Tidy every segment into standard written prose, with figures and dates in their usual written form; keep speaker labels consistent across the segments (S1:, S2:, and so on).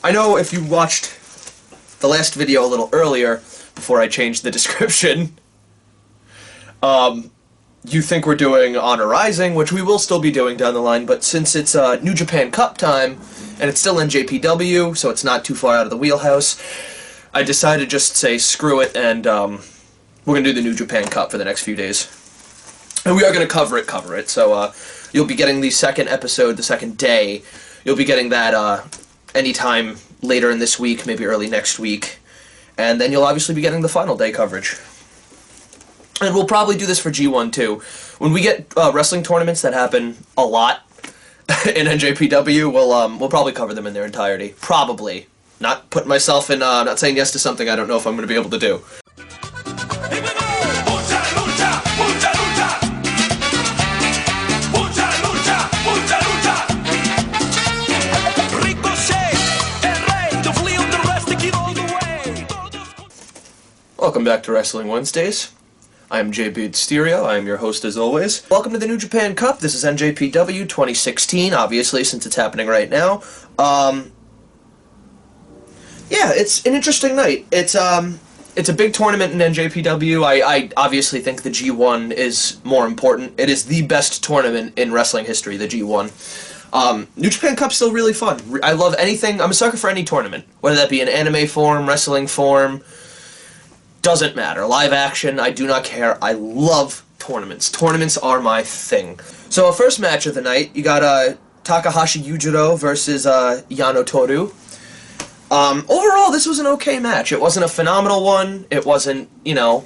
S1: I know if you watched the last video a little earlier, before I changed the description, you think we're doing Honor Rising, which we will still be doing down the line, but since it's New Japan Cup time, and it's still NJPW, so it's not too far out of the wheelhouse, I decided to just say screw it, and we're going to do the New Japan Cup for the next few days. And we are going to cover it, so you'll be getting the second episode, the second day. You'll be getting that anytime later in this week, maybe early next week. And then you'll obviously be getting the final day coverage. And we'll probably do this for G1 too. When we get wrestling tournaments that happen a lot in NJPW, we'll probably cover them in their entirety. Probably. Not putting myself in, not saying yes to something I don't know if I'm going to be able to do. Welcome back to Wrestling Wednesdays. I am JB Stereo. I am your host as always. Welcome to the New Japan Cup. This is NJPW 2016, obviously, since it's happening right now. Yeah, it's an interesting night. It's a big tournament in NJPW. I obviously think the G1 is more important. It is the best tournament in wrestling history, the G1. New Japan Cup's still really fun. I love anything. I'm a sucker for any tournament, whether that be in anime form, wrestling form. Doesn't matter. Live action, I do not care. I love tournaments. Tournaments are my thing. So, our first match of the night, you got Takahashi Yujiro versus Yano Toru. Overall, this was an okay match. It wasn't a phenomenal one. It wasn't, you know,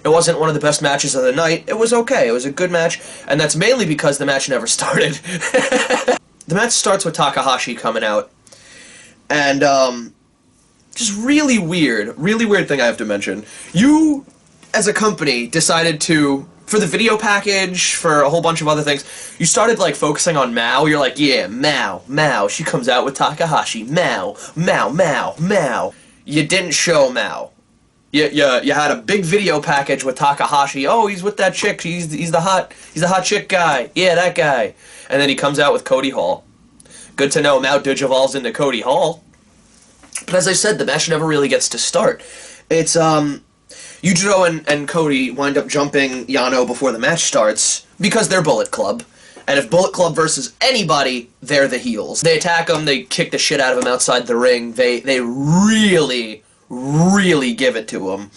S1: it wasn't one of the best matches of the night. It was okay. It was a good match, and that's mainly because the match never started. The match starts with Takahashi coming out, and, just really weird thing I have to mention. You, as a company, decided to, for the video package, for a whole bunch of other things, you started, like, focusing on Mao. You're like, yeah, Mao, she comes out with Takahashi, Mao. You didn't show Mao. You had a big video package with Takahashi. Oh, he's with that chick. He's the hot chick guy. Yeah, that guy. And then he comes out with Cody Hall. Good to know Mao Digivolves into Cody Hall. But as I said, the match never really gets to start. It's, Yujiro and Cody wind up jumping Yano before the match starts, because they're Bullet Club. And if Bullet Club versus anybody, they're the heels. They attack him, they kick the shit out of him outside the ring, they really, really give it to him.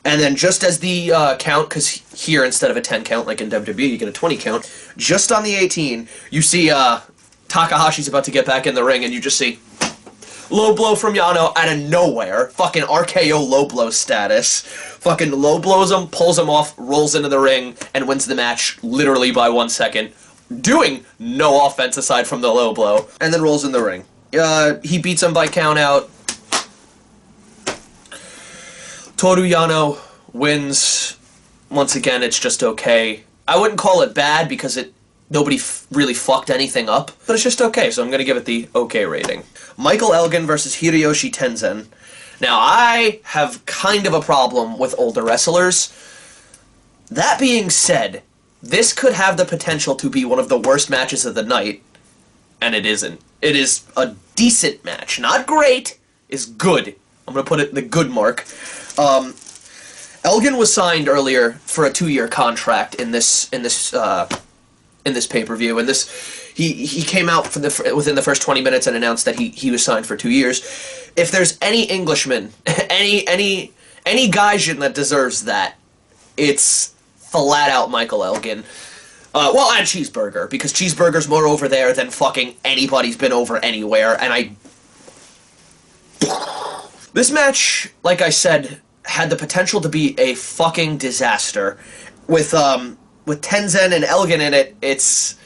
S1: And then just as the count, because here instead of a 10 count like in WWE, you get a 20 count, just on the 18, you see Takahashi's about to get back in the ring, and you just see low blow from Yano out of nowhere. Fucking RKO low blow status. Fucking low blows him, pulls him off, rolls into the ring, and wins the match literally by 1 second. Doing no offense aside from the low blow. And then rolls in the ring. He beats him by count out. Toru Yano wins. Once again, it's just okay. I wouldn't call it bad because nobody really fucked anything up, but it's just okay, so I'm going to give it the okay rating. Michael Elgin versus Hiroyoshi Tenzan. Now, I have kind of a problem with older wrestlers. That being said, this could have the potential to be one of the worst matches of the night, and it isn't. It is a decent match. Not great, is good. I'm going to put it in the good mark. Elgin was signed earlier for a 2-year contract in this pay-per-view, and he came out within the first 20 minutes and announced that he was signed for 2 years. If there's any Englishman, any Gaijin that deserves that, it's flat out Michael Elgin. Well, and Cheeseburger, because Cheeseburger's more over there than fucking anybody's been over anywhere, and This match, like I said, had the potential to be a fucking disaster. With Tenzan and Elgin in it, it's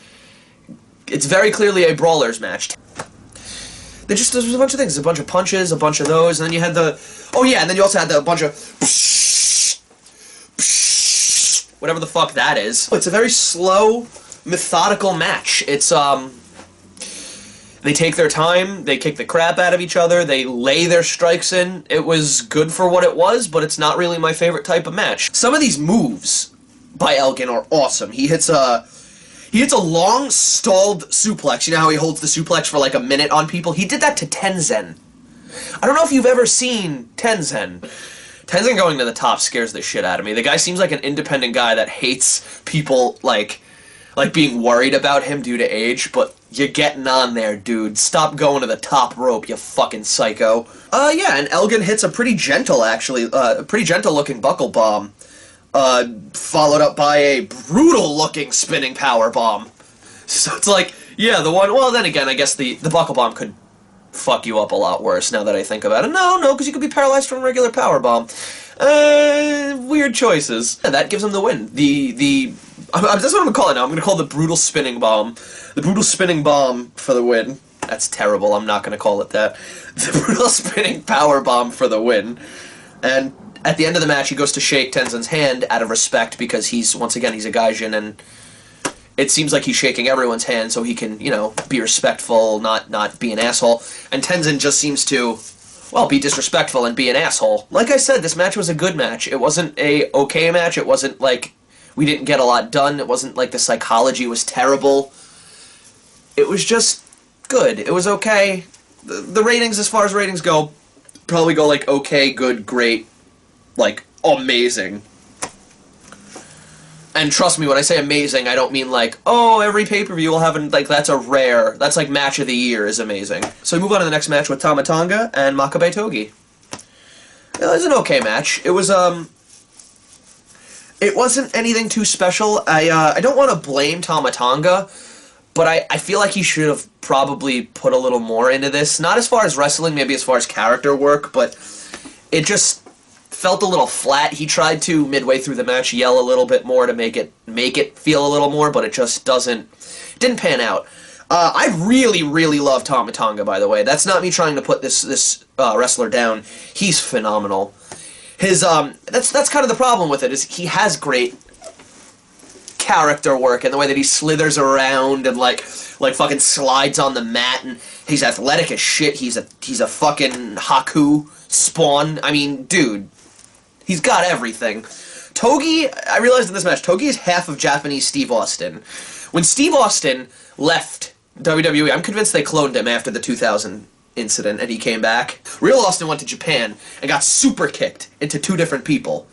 S1: very clearly a brawler's match. There's a bunch of things. There's a bunch of punches, a bunch of those, and then you had and then you also had a bunch of whatever the fuck that is. It's a very slow, methodical match. It's, they take their time, they kick the crap out of each other, they lay their strikes in. It was good for what it was, but it's not really my favorite type of match. Some of these moves by Elgin are awesome. He hits He hits a long, stalled suplex. You know how he holds the suplex for like a minute on people? He did that to Tenzin. I don't know if you've ever seen Tenzin. Tenzin going to the top scares the shit out of me. The guy seems like an independent guy that hates people, like being worried about him due to age, but you're getting on there, dude. Stop going to the top rope, you fucking psycho. Yeah, and Elgin hits a pretty gentle, actually, pretty gentle-looking buckle bomb. Followed up by a brutal-looking spinning power bomb. So it's like, yeah, the one... Well, then again, I guess the buckle bomb could fuck you up a lot worse, now that I think about it. No, because you could be paralyzed from a regular power bomb. Weird choices. Yeah, that gives him the win. That's what I'm gonna call it now. I'm gonna call it the brutal spinning bomb. The brutal spinning bomb for the win. That's terrible. I'm not gonna call it that. The brutal spinning power bomb for the win. And at the end of the match, he goes to shake Tenzin's hand out of respect because once again, he's a gaijin, and it seems like he's shaking everyone's hand so he can, be respectful, not be an asshole. And Tenzin just seems to, well, be disrespectful and be an asshole. Like I said, this match was a good match. It wasn't a okay match. It wasn't like we didn't get a lot done. It wasn't like the psychology was terrible. It was just good. It was okay. The ratings, as far as ratings go, probably go like okay, good, great, like amazing. And trust me, when I say amazing, I don't mean like, oh, every pay-per-view will have, that's like match of the year is amazing. So we move on to the next match with Tama Tonga and Makabe Togi. It was an okay match. It wasn't anything too special. I don't want to blame Tama Tonga, but I feel like he should have probably put a little more into this. Not as far as wrestling, maybe as far as character work, but it just felt a little flat. He tried to, midway through the match, yell a little bit more to make it feel a little more, but it just didn't pan out. I really, really love Tama Tonga, by the way. That's not me trying to put this wrestler down. He's phenomenal. His that's kind of the problem with it, is he has great character work and the way that he slithers around and like fucking slides on the mat, and he's athletic as shit. He's a fucking Haku spawn. I mean, dude, he's got everything. Togi, I realized in this match, Togi is half of Japanese Steve Austin. When Steve Austin left WWE, I'm convinced they cloned him after the 2000 incident and he came back. Real Austin went to Japan and got super kicked into two different people.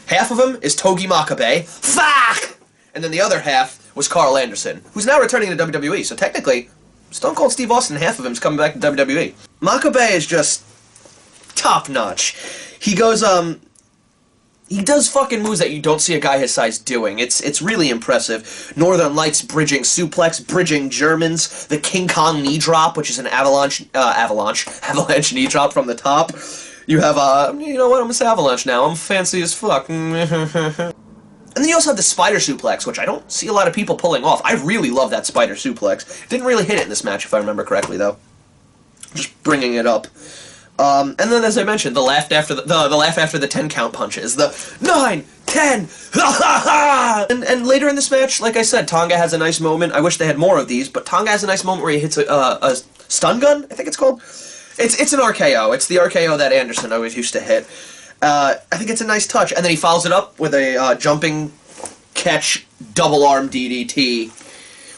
S1: Half of him is Togi Makabe. Fuck! And then the other half was Carl Anderson, who's now returning to WWE. So technically, Stone Cold Steve Austin, half of him is coming back to WWE. Makabe is just top-notch. He goes, he does fucking moves that you don't see a guy his size doing. It's really impressive. Northern Lights bridging suplex, bridging Germans, the King Kong knee drop, which is an avalanche knee drop from the top. You have, you know what, I'm gonna say avalanche now. I'm fancy as fuck. And then you also have the spider suplex, which I don't see a lot of people pulling off. I really love that spider suplex. Didn't really hit it in this match, if I remember correctly, though. Just bringing it up. And then, as I mentioned, the laugh after the 10 count punches, the 9, 10, and later in this match, like I said, Tonga has a nice moment. I wish they had more of these, but Tonga has a nice moment where he hits a stun gun, I think it's called. It's an RKO. It's the RKO that Anderson always used to hit. I think it's a nice touch, and then he follows it up with a jumping catch double arm DDT,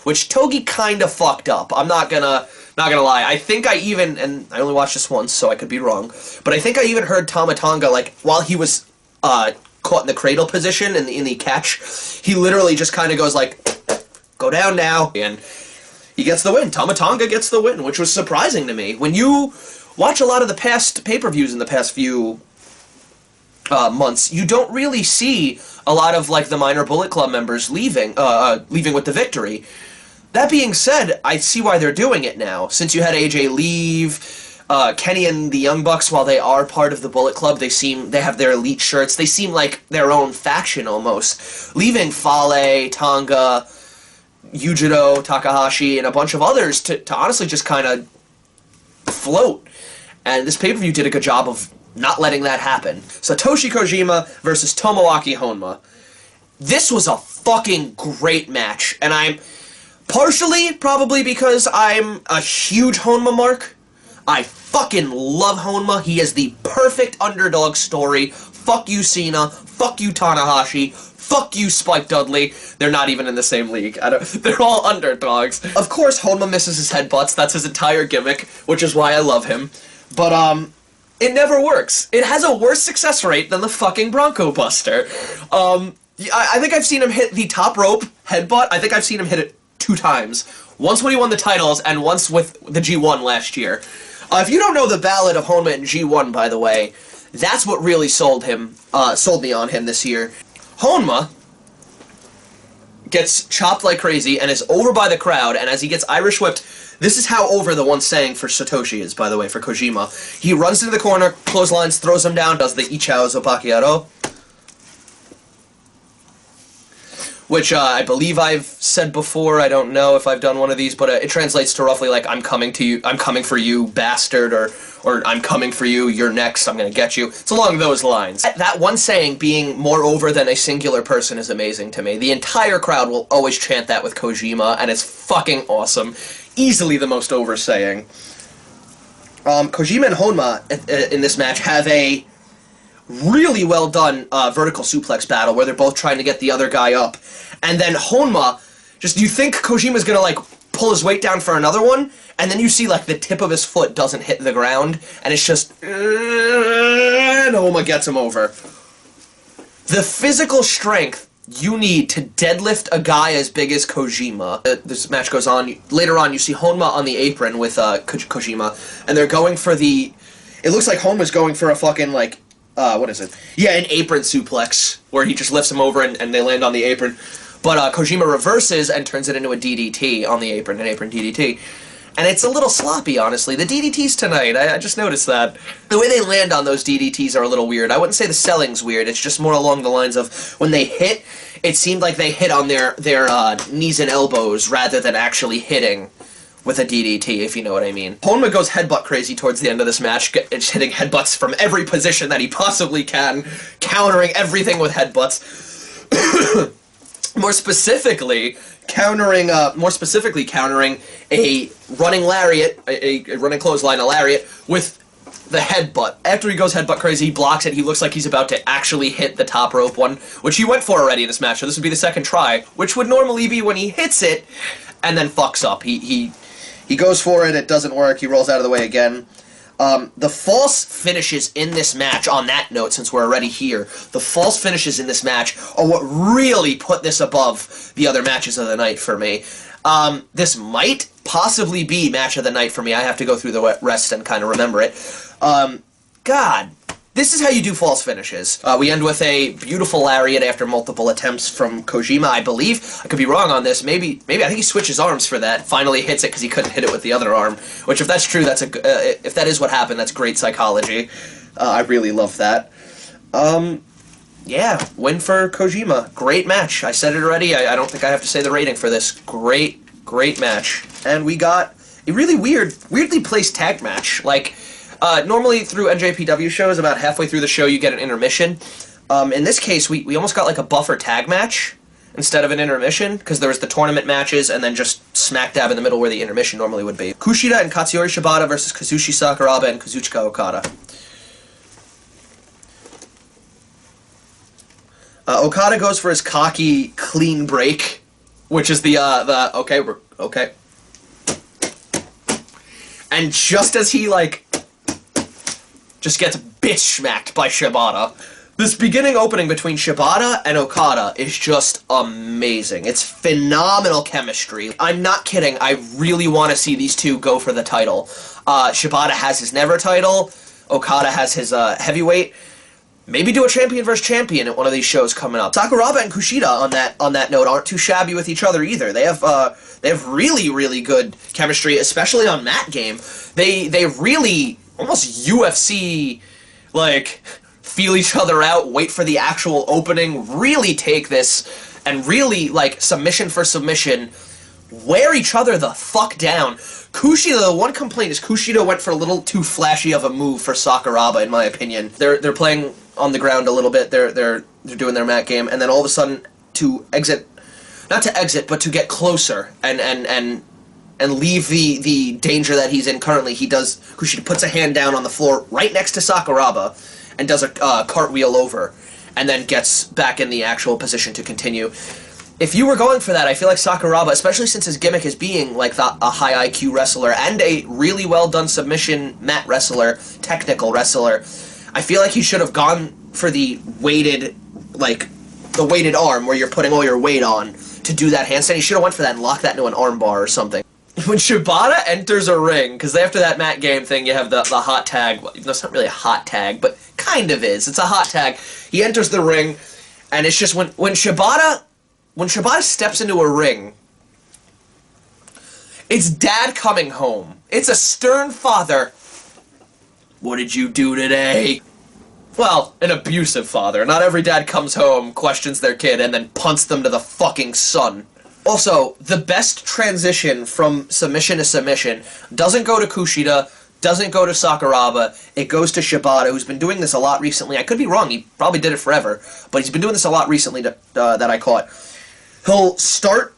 S1: which Togi kind of fucked up. I'm not gonna lie. I think I even, and I only watched this once, so I could be wrong, but I think I even heard Tama Tonga, like, while he was caught in the cradle position in the catch, he literally just kind of goes like, go down now, and he gets the win. Tama Tonga gets the win, which was surprising to me. When you watch a lot of the past pay-per-views in the past few months, you don't really see a lot of, like, the minor Bullet Club members leaving with the victory. That being said, I see why they're doing it now. Since you had AJ leave, Kenny and the Young Bucks, while they are part of the Bullet Club, they have their elite shirts. They seem like their own faction almost. Leaving Fale, Tonga, Yujiro, Takahashi, and a bunch of others to honestly just kind of float. And this pay-per-view did a good job of not letting that happen. Satoshi Kojima versus Tomoaki Honma. This was a fucking great match, and I'm partially probably because I'm a huge Honma mark. I fucking love Honma. He is the perfect underdog story. Fuck you, Cena. Fuck you, Tanahashi. Fuck you, Spike Dudley. They're not even in the same league. They're all underdogs. Of course, Honma misses his headbutts. That's his entire gimmick, which is why I love him. But, it never works. It has a worse success rate than the fucking Bronco Buster. I think I've seen him hit the top rope headbutt. I think I've seen him hit it 2 times. Once when he won the titles, and once with the G1 last year. If you don't know the Ballad of Honma in G1, by the way, that's what really sold me on him this year. Honma gets chopped like crazy and is over by the crowd, and as he gets Irish whipped, this is how over the one saying for Satoshi is, by the way, for Kojima. He runs into the corner, clotheslines, throws him down, does the Ichao Zopakiaro, which I believe I've said before. I don't know if I've done one of these, but it translates to roughly like, I'm coming to you, I'm coming for you, bastard, or I'm coming for you, you're next, I'm gonna get you. It's along those lines. That one saying being more over than a singular person is amazing to me. The entire crowd will always chant that with Kojima, and it's fucking awesome. Easily the most over saying. Kojima and Honma in this match have a really well done vertical suplex battle where they're both trying to get the other guy up. And then Honma, you think Kojima's gonna, like, pull his weight down for another one, and then you see, like, the tip of his foot doesn't hit the ground, and it's just... and Honma gets him over. The physical strength you need to deadlift a guy as big as Kojima. This match goes on. Later on, you see Honma on the apron with Kojima, and they're going for the... It looks like Honma's going for a fucking, like... what is it? Yeah, an apron suplex, where he just lifts him over and they land on the apron. But Kojima reverses and turns it into a DDT on the apron, an apron DDT. And it's a little sloppy, honestly. The DDTs tonight, I just noticed that. The way they land on those DDTs are a little weird. I wouldn't say the selling's weird, it's just more along the lines of when they hit, it seemed like they hit on their knees and elbows rather than actually hitting with a DDT, if you know what I mean. Honma goes headbutt crazy towards the end of this match, hitting headbutts from every position that he possibly can, countering everything with headbutts. More specifically countering a running lariat, a running clothesline, a lariat, with the headbutt. After he goes headbutt crazy, he blocks it, he looks like he's about to actually hit the top rope one, which he went for already in this match, so this would be the second try, which would normally be when he hits it, and then fucks up. He goes for it, it doesn't work, he rolls out of the way again. The false finishes in this match, on that note, since we're already here, the false finishes in this match are what really put this above the other matches of the night for me. This might possibly be match of the night for me. I have to go through the rest and kind of remember it. God, this is how you do false finishes. We end with a beautiful lariat after multiple attempts from Kojima, I believe. I could be wrong on this. Maybe I think he switches arms for that. Finally hits it because he couldn't hit it with the other arm. Which, if that's true, if that is what happened, that's great psychology. I really love that. Yeah, win for Kojima. Great match. I said it already. I don't think I have to say the rating for this. Great match. And we got a really weirdly placed tag match. Like, normally through NJPW shows, about halfway through the show you get an intermission. In this case, we almost got like a buffer tag match instead of an intermission, because there was the tournament matches and then just smack dab in the middle where the intermission normally would be. Kushida and Katsuyori Shibata versus Kazushi Sakuraba and Kazuchika Okada. Okada goes for his cocky, clean break, which is okay. And just as he, like, just gets bitch smacked by Shibata. This beginning opening between Shibata and Okada is just amazing. It's phenomenal chemistry. I'm not kidding. I really want to see these two go for the title. Shibata has his Never title. Okada has his heavyweight. Maybe do a champion versus champion at one of these shows coming up. Sakuraba and Kushida on that note aren't too shabby with each other either. They have really good chemistry, especially on mat game. They really almost UFC like feel each other out, wait for the actual opening, really take this and really like submission for submission, wear each other the fuck down. Kushida, the one complaint is Kushida went for a little too flashy of a move for Sakuraba, in my opinion. They're playing on the ground a little bit. They're doing their mat game, and then all of a sudden not to exit, but to get closer and leave the danger that he's in currently. Kushida puts a hand down on the floor right next to Sakuraba and does a cartwheel over. and then gets back in the actual position to continue. If you were going for that, I feel like Sakuraba, especially since his gimmick is being like a high IQ wrestler and a really well done submission mat wrestler, technical wrestler, I feel like he should have gone for the weighted, like, the weighted arm where you're putting all your weight on to do that handstand. He should have went for that and locked that into an arm bar or something. When Shibata enters a ring, because after that Matt Game thing, you have the hot tag. Well, it's not really a hot tag, but kind of is. It's a hot tag. He enters the ring, and it's just when Shibata steps into a ring, it's dad coming home. It's a stern father. What did you do today? Well, an abusive father. Not every dad comes home, questions their kid, and then punts them to the fucking sun. Also, the best transition from submission to submission doesn't go to Kushida, doesn't go to Sakuraba, it goes to Shibata, who's been doing this a lot recently. I could be wrong, he probably did it forever, but he's been doing this a lot recently that I caught. He'll start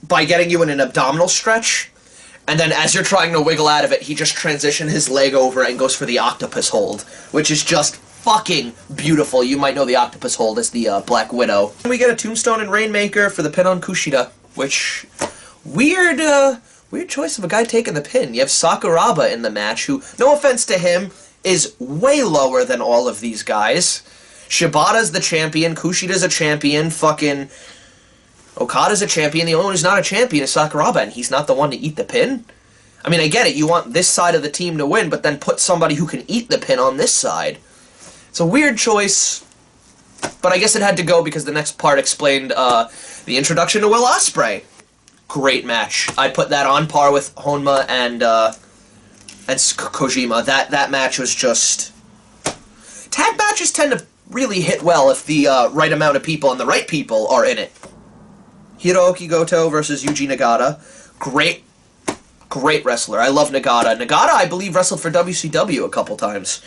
S1: by getting you in an abdominal stretch, and then as you're trying to wiggle out of it, he just transitions his leg over and goes for the octopus hold, which is just fucking beautiful. You might know the octopus hold as the Black Widow. And we get a Tombstone and Rainmaker for the pin on Kushida, which weird choice of a guy taking the pin. You have Sakuraba in the match, who, no offense to him, is way lower than all of these guys. Shibata's the champion, Kushida's a champion, fucking Okada's a champion. The only one who's not a champion is Sakuraba, and he's not the one to eat the pin. I mean, I get it, you want this side of the team to win, but then put somebody who can eat the pin on this side. It's a weird choice, but I guess it had to go because the next part explained the introduction to Will Ospreay. Great match. I'd put that on par with Honma and Kojima. That match was just... Tag matches tend to really hit well if the right amount of people and the right people are in it. Hiroki Goto versus Yuji Nagata. Great wrestler. I love Nagata. Nagata, I believe, wrestled for WCW a couple times.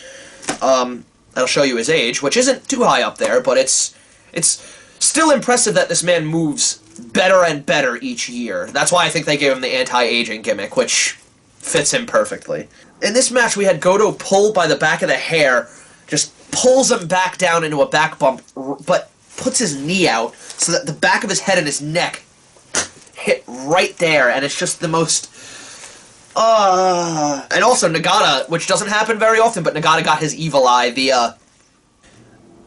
S1: That'll show you his age, which isn't too high up there, but it's still impressive that this man moves better and better each year. That's why I think they gave him the anti-aging gimmick, which fits him perfectly. In this match, we had Goto pulled by the back of the hair, just pulls him back down into a back bump, but puts his knee out so that the back of his head and his neck hit right there, and it's just the most... And also Nagata, which doesn't happen very often, but Nagata got his evil eye.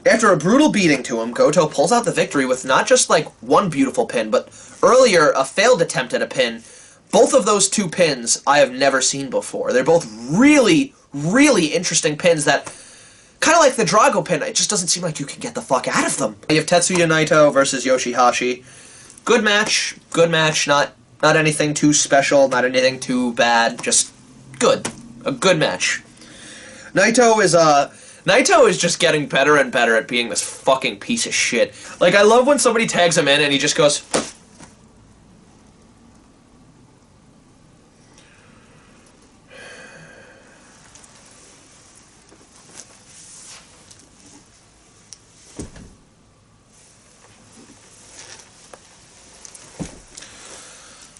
S1: After a brutal beating to him, Goto pulls out the victory with not just, like, one beautiful pin, but earlier, a failed attempt at a pin. Both of those two pins I have never seen before. They're both really, really interesting pins that, kind of like the Drago pin, it just doesn't seem like you can get the fuck out of them. You have Tetsuya Naito versus Yoshihashi. Good match, not anything too special, not anything too bad, just good. A good match. Naito is just getting better and better at being this fucking piece of shit. Like, I love when somebody tags him in and he just goes...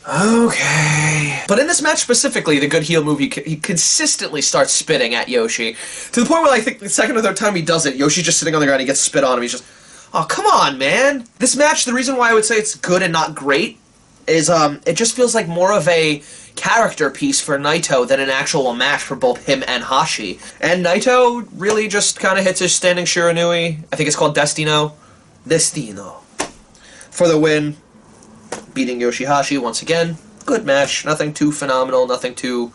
S1: Okay. But in this match specifically, the good heel move, he consistently starts spitting at Yoshi. To the point where I think the second or third time he does it, Yoshi's just sitting on the ground, he gets spit on him, he's just... Oh, come on, man! This match, the reason why I would say it's good and not great is, it just feels like more of a character piece for Naito than an actual match for both him and Hashi. And Naito really just kind of hits his standing Shiranui. I think it's called Destino. For the win. Beating Yoshihashi once again. Good match. Nothing too phenomenal. Nothing too...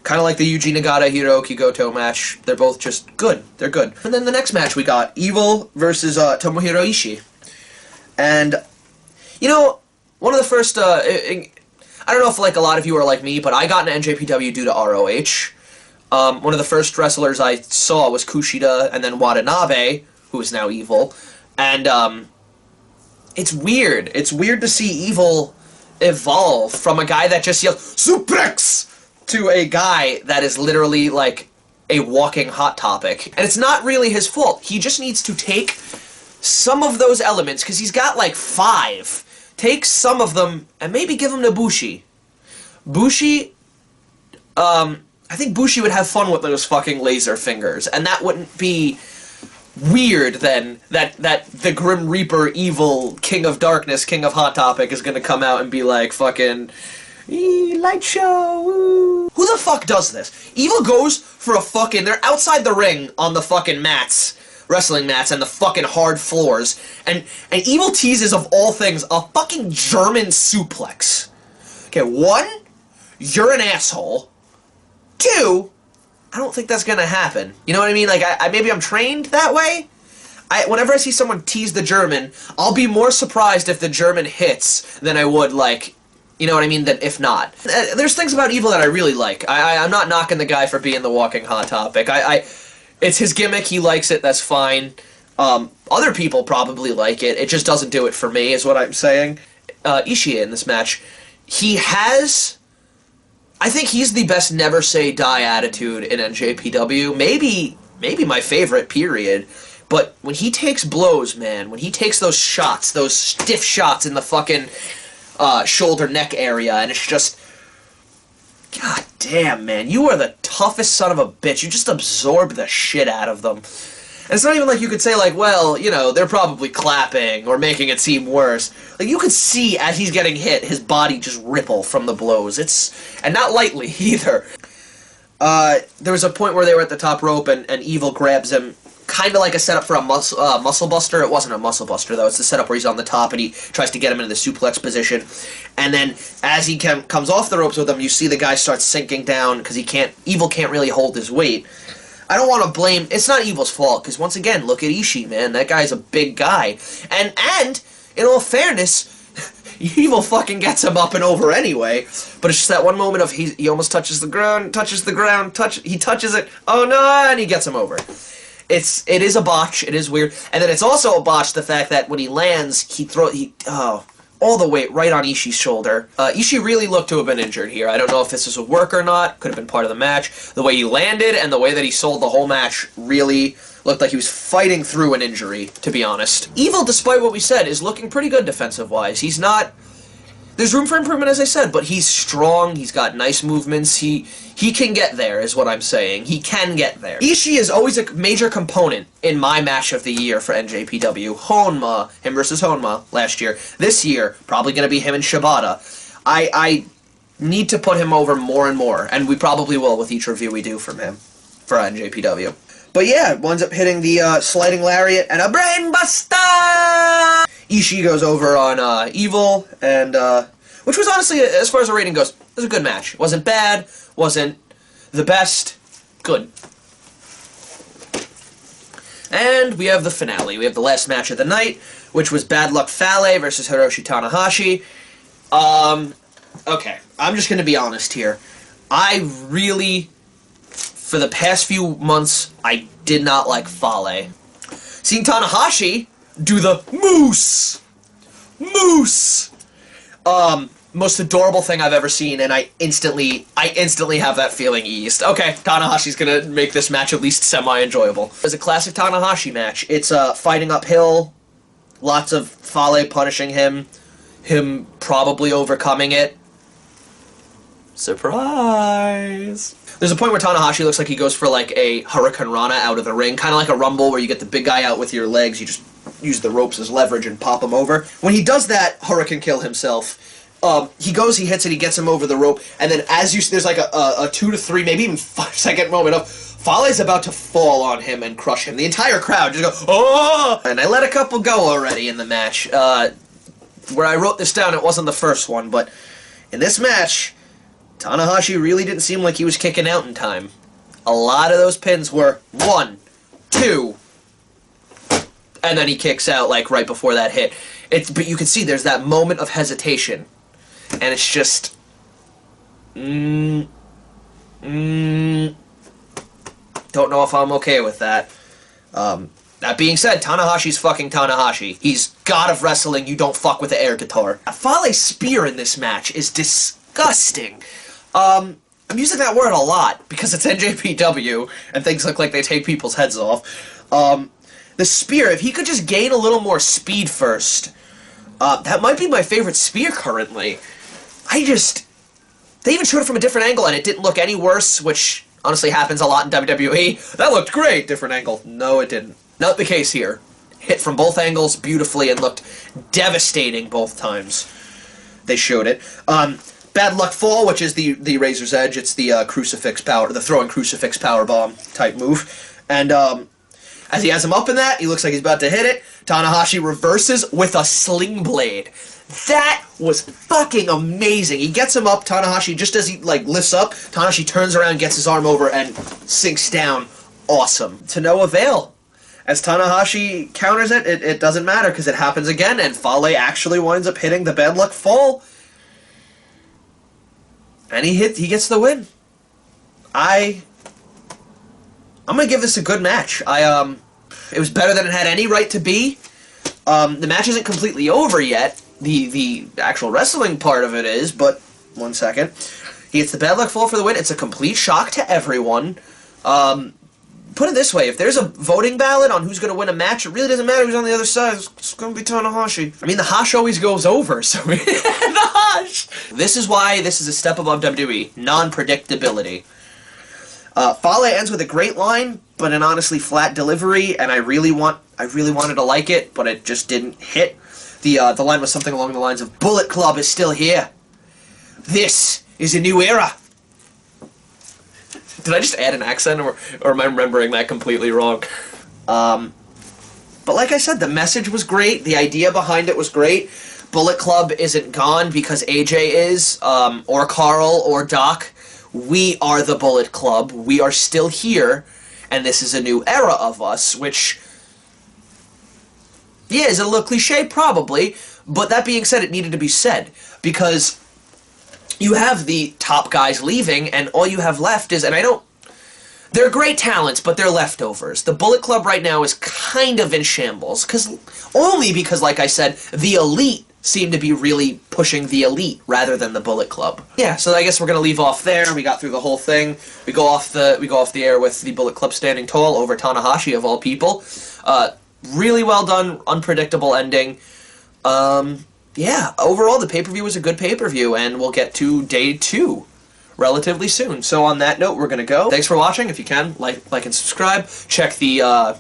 S1: Kind of like the Yuji Nagata Hiroki Goto match. They're both just good. They're good. And then the next match we got Evil versus Tomohiro Ishii. And, you know, one of the first... I don't know if like a lot of you are like me, but I got into NJPW due to ROH. One of the first wrestlers I saw was Kushida and then Watanabe, who is now Evil. And, it's weird. It's weird to see Evil evolve from a guy that just yells, suplex, to a guy that is literally, like, a walking Hot Topic. And it's not really his fault. He just needs to take some of those elements, because he's got, like, 5. Take some of them, and maybe give them to Bushi. Bushi, I think Bushi would have fun with those fucking laser fingers, and that wouldn't be weird then that the Grim Reaper, evil King of Darkness, King of Hot Topic is gonna come out and be like, fucking, light show, woo. Who the fuck does this? Evil goes for a fucking, they're outside the ring on the fucking mats, wrestling mats, and the fucking hard floors, and Evil teases, of all things, a fucking German suplex. Okay, 1, you're an asshole. 2, I don't think that's gonna happen. You know what I mean? Like, maybe I'm trained that way? Whenever I see someone tease the German, I'll be more surprised if the German hits than I would, like, you know what I mean, than if not. There's things about Evil that I really like. I'm not knocking the guy for being the walking Hot Topic. It's his gimmick, he likes it, that's fine. Other people probably like it, it just doesn't do it for me, is what I'm saying. Ishii in this match, he has... I think he's the best never say die attitude in NJPW. Maybe my favorite, period. But when he takes blows, man, when he takes those shots, those stiff shots in the fucking shoulder neck area, and it's just, god damn, man, you are the toughest son of a bitch. You just absorb the shit out of them. And it's not even like you could say, like, well, you know, they're probably clapping or making it seem worse. Like, you could see as he's getting hit, his body just ripple from the blows. And not lightly, either. There was a point where they were at the top rope, and Evil grabs him, kind of like a setup for a muscle buster. It wasn't a muscle buster, though. It's the setup where he's on the top, and he tries to get him into the suplex position. And then, as he comes off the ropes with him, you see the guy start sinking down, because Evil can't really hold his weight. I don't want to blame... It's not Evil's fault, because once again, look at Ishii, man. That guy's a big guy. And in all fairness, Evil fucking gets him up and over anyway. But it's just that one moment of he almost touches the ground, he touches it, oh no, and he gets him over. It is a botch, it is weird. And then it's also a botch, the fact that when he lands, all the weight right on Ishii's shoulder. Ishii really looked to have been injured here. I don't know if this was a work or not. Could have been part of the match. The way he landed and the way that he sold the whole match really looked like he was fighting through an injury, to be honest. Evil, despite what we said, is looking pretty good defensive-wise. He's not... There's room for improvement, as I said, but he's strong, he's got nice movements, he can get there, is what I'm saying. He can get there. Ishii is always a major component in my match of the year for NJPW. Honma, him versus Honma last year. This year, probably going to be him and Shibata. I need to put him over more and more, and we probably will with each review we do from him for NJPW. But yeah, winds up hitting the sliding lariat and a brain buster! Ishii goes over on Evil, and which was honestly, as far as the rating goes, it was a good match. It wasn't bad, wasn't the best, good. And we have the finale. We have the last match of the night, which was Bad Luck Fale versus Hiroshi Tanahashi. Okay, I'm just gonna be honest here. I really, for the past few months, I did not like Fale. Seeing Tanahashi do the moose! Most adorable thing I've ever seen, and I instantly have that feeling eased. Okay, Tanahashi's gonna make this match at least semi-enjoyable. It's a classic Tanahashi match. It's fighting uphill, lots of Fale punishing him probably overcoming it. Surprise! There's a point where Tanahashi looks like he goes for like a Hurricane Rana out of the ring, kind of like a Rumble where you get the big guy out with your legs, you just use the ropes as leverage and pop him over. When he does that Hurricane Kill himself, he hits it, he gets him over the rope, and then there's like a 2 to 3, maybe even 5-second moment of Fale's about to fall on him and crush him. The entire crowd just goes, oh! And I let a couple go already in the match. Where I wrote this down, it wasn't the first one, but in this match, Tanahashi really didn't seem like he was kicking out in time. A lot of those pins were 1, 2, and then he kicks out like right before that hit. But you can see there's that moment of hesitation, and it's just, don't know if I'm okay with that. That being said, Tanahashi's fucking Tanahashi. He's god of wrestling, you don't fuck with the air guitar. Fale's spear in this match is disgusting. I'm using that word a lot because it's NJPW and things look like they take people's heads off. The spear, if he could just gain a little more speed first, that might be my favorite spear currently. They even showed it from a different angle and it didn't look any worse, which honestly happens a lot in WWE. That looked great, different angle. No, it didn't. Not the case here. Hit from both angles beautifully and looked devastating both times they showed it. Bad Luck Fall, which is the Razor's Edge. It's the crucifix power, the throwing crucifix power bomb type move. And as he has him up in that, he looks like he's about to hit it. Tanahashi reverses with a sling blade. That was fucking amazing. He gets him up. Tanahashi, just as he like lifts up, Tanahashi turns around, gets his arm over, and sinks down. Awesome. To no avail. As Tanahashi counters it, it doesn't matter because it happens again, and Fale actually winds up hitting the Bad Luck Fall. And he gets the win. I'm gonna give this a good match. It was better than it had any right to be. The match isn't completely over yet. The actual wrestling part of it is, but one second. He gets the Bad Luck Fall for the win. It's a complete shock to everyone. Put it this way, if there's a voting ballot on who's going to win a match, it really doesn't matter who's on the other side. It's going to be Tanahashi. I mean, the Hash always goes over, so the Hash! This is why this is a step above WWE. Non-predictability. Fale ends with a great line, but an honestly flat delivery, and I really wanted to like it, but it just didn't hit. The line was something along the lines of, Bullet Club is still here. This is a new era. Did I just add an accent, or am I remembering that completely wrong? But like I said, the message was great. The idea behind it was great. Bullet Club isn't gone because AJ is, or Carl, or Doc. We are the Bullet Club. We are still here, and this is a new era of us, which, yeah, is a little cliche, probably, but that being said, it needed to be said, because you have the top guys leaving, and all you have left is, and they're great talents, but they're leftovers. The Bullet Club right now is kind of in shambles, only because, like I said, the Elite seem to be really pushing the Elite rather than the Bullet Club. Yeah, so I guess we're gonna leave off there. We got through the whole thing. We go off the air with the Bullet Club standing tall over Tanahashi of all people. Really well done, unpredictable ending. Yeah, overall, the pay-per-view was a good pay-per-view, and we'll get to day 2 relatively soon. So on that note, we're going to go. Thanks for watching. If you can, like and subscribe. Check the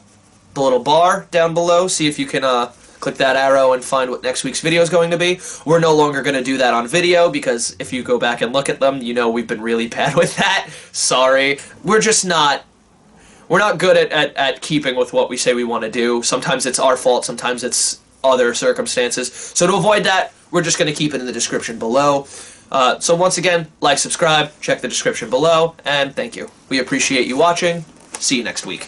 S1: little bar down below. See if you can click that arrow and find what next week's video is going to be. We're no longer going to do that on video, because if you go back and look at them, you know we've been really bad with that. Sorry. We're just not... We're not good at keeping with what we say we want to do. Sometimes it's our fault, sometimes it's other circumstances. So to avoid that, we're just going to keep it in the description below. So once again, like, subscribe, check the description below, and thank you. We appreciate you watching. See you next week.